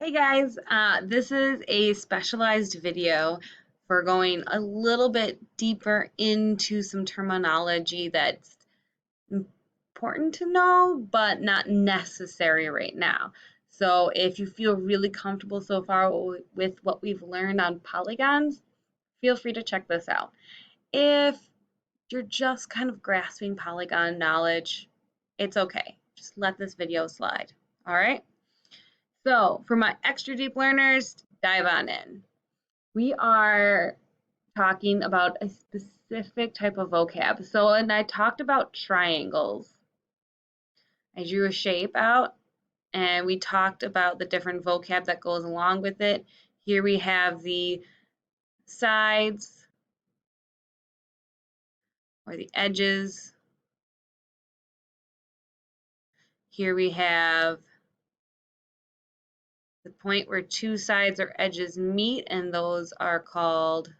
Hey guys, this is a specialized video for going a little bit deeper into some terminology that's important to know, but not necessary right now. So if you feel really comfortable so far with what we've learned on polygons, feel free to check this out. If you're just kind of grasping polygon knowledge, it's okay. Just let this video slide. All right? So, for my extra deep learners, dive on in. We are talking about a specific type of vocab. So, and I talked about triangles. I drew a shape out and we talked about the different vocab that goes along with it. Here we have the sides or the edges. Here we have the point where two sides or edges meet, and those are called,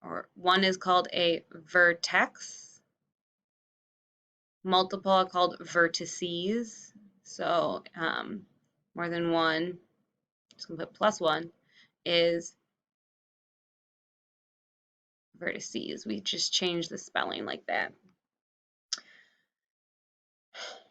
or one is called a vertex. Multiple are called vertices. So more than one, just gonna put plus one, is vertices. We just changed the spelling like that.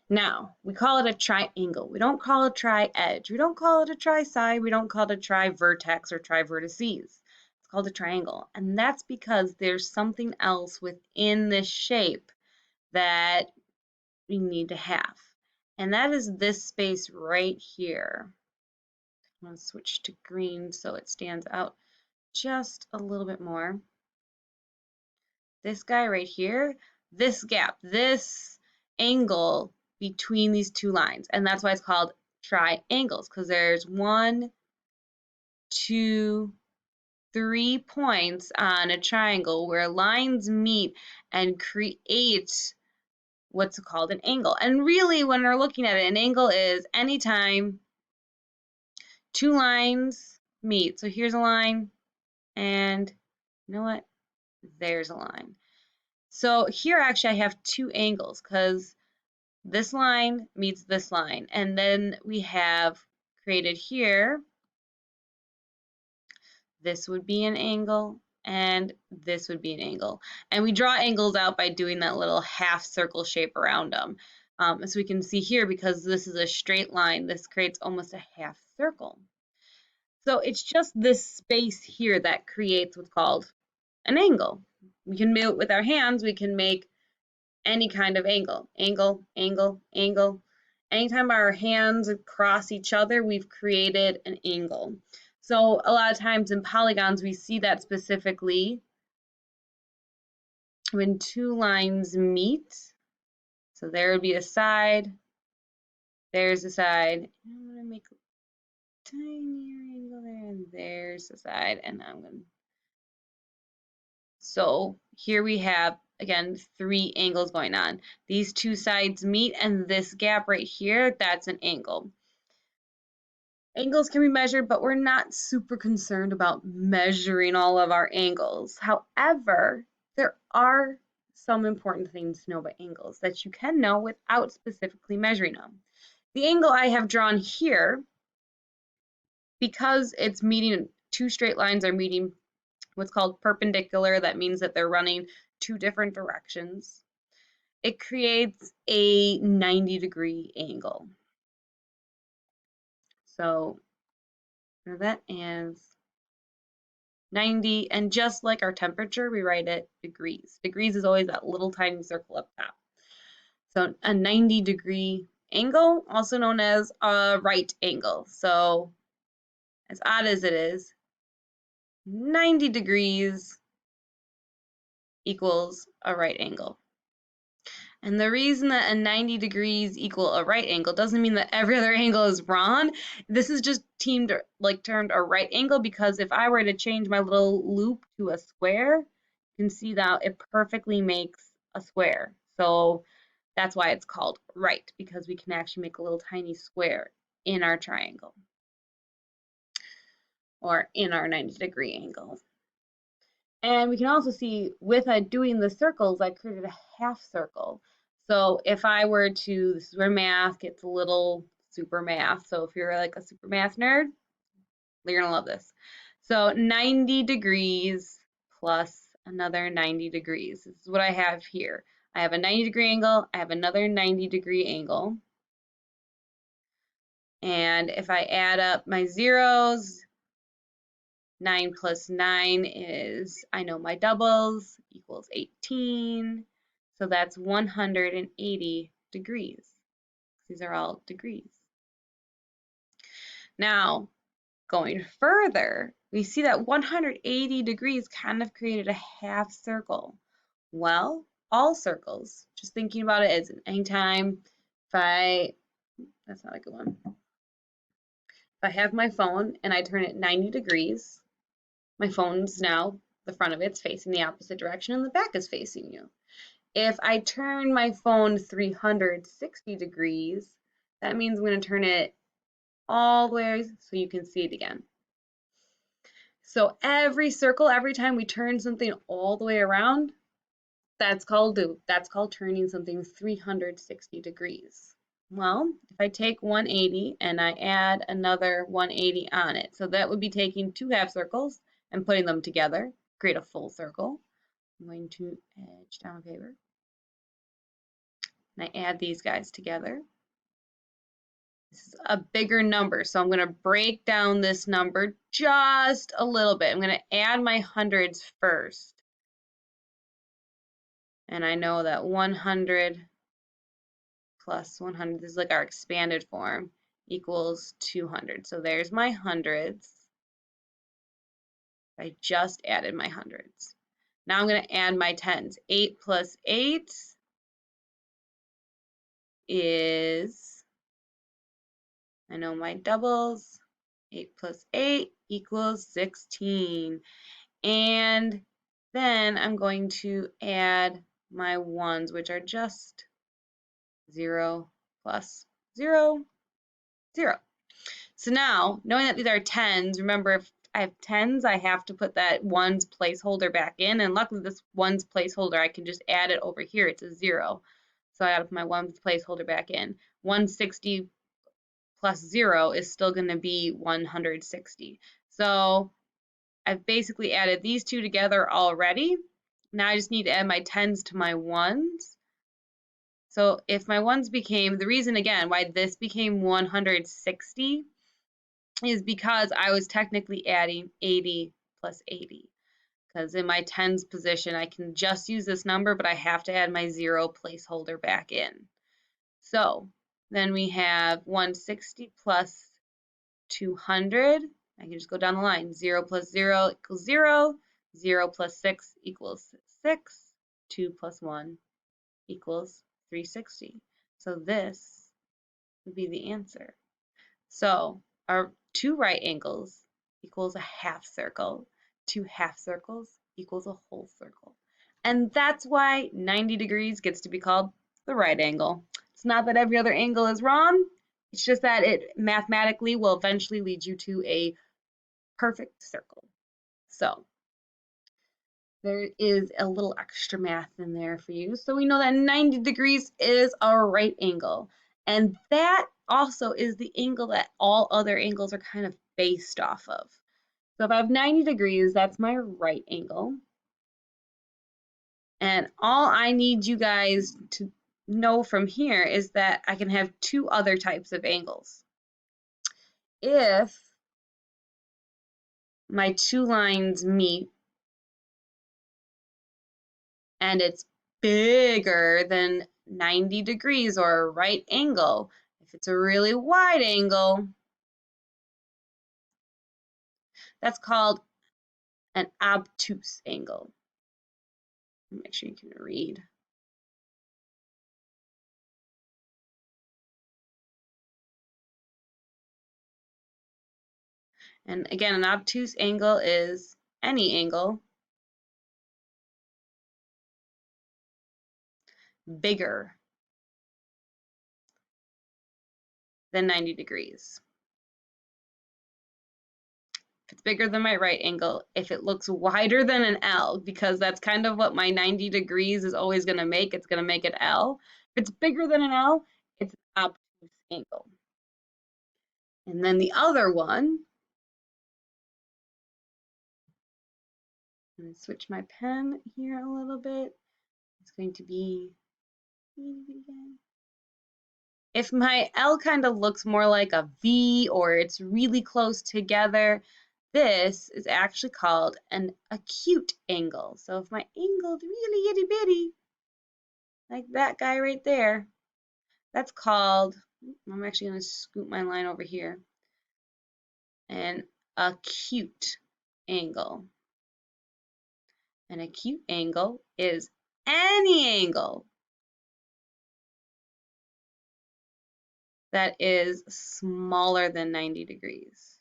Now, we call it a triangle. We don't call it tri-edge. We don't call it a tri-side. We don't call it a tri-vertex or tri-vertices. It's called a triangle. And that's because there's something else within this shape that we need to have. And that is this space right here. I'm going to switch to green so it stands out just a little bit more. This guy right here, this gap, this angle between these two lines. And that's why it's called triangles, because there's 1, 2, 3 points on a triangle where lines meet and create what's called an angle. And really, when we're looking at it, an angle is anytime two lines meet. So here's a line, and you know what? There's a line. So here actually I have two angles because this line meets this line. And then we have created here, this would be an angle, and this would be an angle. And we draw angles out by doing that little half circle shape around them. So we can see here, because this is a straight line, this creates almost a half circle. So it's just this space here that creates what's called an angle. We can move it with our hands, we can make any kind of angle. Angle, angle, angle. Anytime our hands cross each other, we've created an angle. So a lot of times in polygons, we see that specifically when two lines meet. So there would be a side, there's a side. I'm going to make a tinier angle there, and there's the side, and I'm going to. So here we have, again, 3 angles going on. These two sides meet, and this gap right here, that's an angle. Angles can be measured, but we're not super concerned about measuring all of our angles. However, there are some important things to know about angles that you can know without specifically measuring them. The angle I have drawn here, because it's meeting, two straight lines are meeting what's called perpendicular. That means that they're running two different directions. It creates a 90-degree angle. So that is 90, and just like our temperature, we write it degrees. Degrees is always that little tiny circle up top. So a 90-degree angle, also known as a right angle. So as odd as it is, 90 degrees equals a right angle. And the reason that a 90 degrees equal a right angle doesn't mean that every other angle is wrong. This is just termed a right angle, because if I were to change my little loop to a square, you can see that it perfectly makes a square. So that's why it's called right, because we can actually make a little tiny square in our triangle or in our 90-degree angle. And we can also see with doing the circles, I created a half circle. So if I were to, this is where math gets a little super math. So if you're like a super math nerd, you're gonna love this. So 90 degrees plus another 90 degrees. This is what I have here. I have a 90-degree angle, I have another 90-degree angle. And if I add up my zeros, 9 plus 9 is, I know my doubles, equals 18. So that's 180 degrees. These are all degrees. Now, going further, we see that 180 degrees kind of created a half circle. Well, all circles, just thinking about it as anytime, that's not a good one. If I have my phone and I turn it 90 degrees, my phone's now, the front of it's facing the opposite direction and the back is facing you. If I turn my phone 360 degrees, that means I'm going to turn it all the way so you can see it again. So every circle, every time we turn something all the way around, that's called turning something 360 degrees. Well, if I take 180 and I add another 180 on it, so that would be taking two half circles and putting them together, create a full circle. I'm going to edge down paper. And I add these guys together. This is a bigger number, so I'm going to break down this number just a little bit. I'm going to add my hundreds first. And I know that 100 plus 100, this is like our expanded form, equals 200. So there's my hundreds. I just added my hundreds. Now I'm going to add my tens. 8 plus 8 is, I know my doubles, 8 plus 8 equals 16. And then I'm going to add my ones, which are just 0 plus 0, 0. So now, knowing that these are tens, remember if I have tens, I have to put that ones placeholder back in, and luckily this ones placeholder, I can just add it over here. It's a 0. So I gotta put my ones placeholder back in. 160 plus 0 is still gonna be 160. So I've basically added these two together already. Now I just need to add my tens to my ones. So if my ones became, the reason again why this became 160 is because I was technically adding 80 plus 80. Because in my tens position, I can just use this number, but I have to add my 0 placeholder back in. So then we have 160 plus 200. I can just go down the line. 0 plus 0 equals 0. 0 plus 6 equals 6. 2 plus 1 equals 360. So this would be the answer. So our two right angles equals a half circle. Two half circles equals a whole circle. And that's why 90 degrees gets to be called the right angle. It's not that every other angle is wrong. It's just that it mathematically will eventually lead you to a perfect circle. So there is a little extra math in there for you. So we know that 90 degrees is our right angle. And that also is the angle that all other angles are kind of based off of. So if I have 90 degrees, that's my right angle. And all I need you guys to know from here is that I can have two other types of angles. If my two lines meet and it's bigger than 90 degrees or a right angle, if it's a really wide angle, that's called an obtuse angle. Make sure you can read. And again, an obtuse angle is any angle bigger than 90 degrees. If it's bigger than my right angle, if it looks wider than an L, because that's kind of what my 90 degrees is always going to make, it's going to make it L. If it's bigger than an L, it's an obtuse angle. And then the other one, I'm going to switch my pen here a little bit. It's going to be, if my L kind of looks more like a V or it's really close together, this is actually called an acute angle. So if my angle's really itty bitty, like that guy right there, that's called, I'm actually going to scoot my line over here, an acute angle. An acute angle is any angle that is smaller than 90 degrees.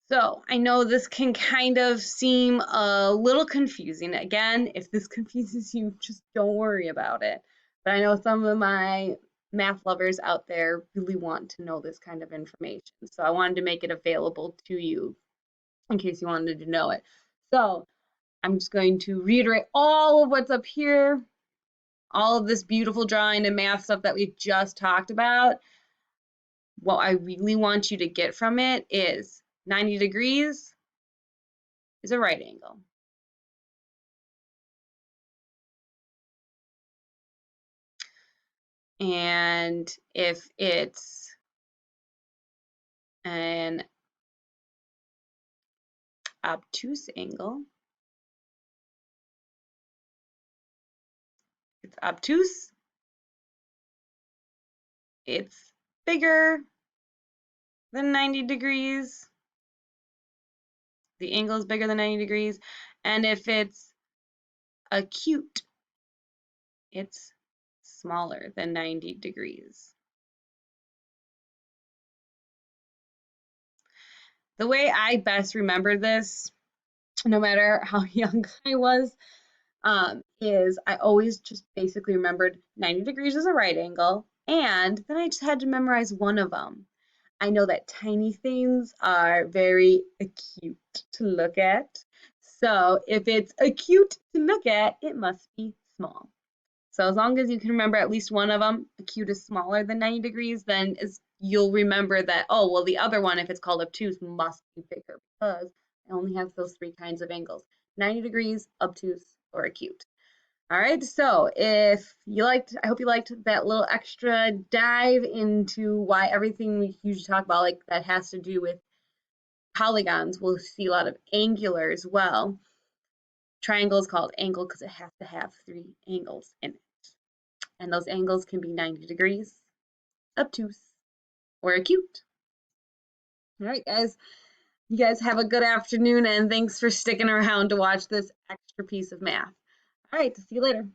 So I know this can kind of seem a little confusing. Again, if this confuses you, just don't worry about it. But I know some of my math lovers out there really want to know this kind of information. So I wanted to make it available to you in case you wanted to know it. So I'm just going to reiterate all of what's up here, all of this beautiful drawing and math stuff that we just talked about. What I really want you to get from it is 90 degrees is a right angle. And if it's an obtuse angle, it's obtuse, it's bigger than 90 degrees. The angle is bigger than 90 degrees. And if it's acute, it's smaller than 90 degrees. The way I best remember this, no matter how young I was, is I always just basically remembered 90 degrees is a right angle, and then I just had to memorize one of them. I know that tiny things are very acute to look at. So if it's acute to look at, it must be small. So as long as you can remember at least one of them, acute is smaller than 90 degrees, then you'll remember that, oh, well, the other one, if it's called obtuse, must be bigger because it only has those three kinds of angles, 90 degrees, obtuse, or acute. All right, so if you liked, I hope you liked that little extra dive into why everything we usually talk about, like that has to do with polygons, we'll see a lot of angular as well. Triangle is called angle because it has to have three angles in it. And those angles can be 90 degrees, obtuse, or acute. All right, guys, you guys have a good afternoon, and thanks for sticking around to watch this extra piece of math. All right, see you later.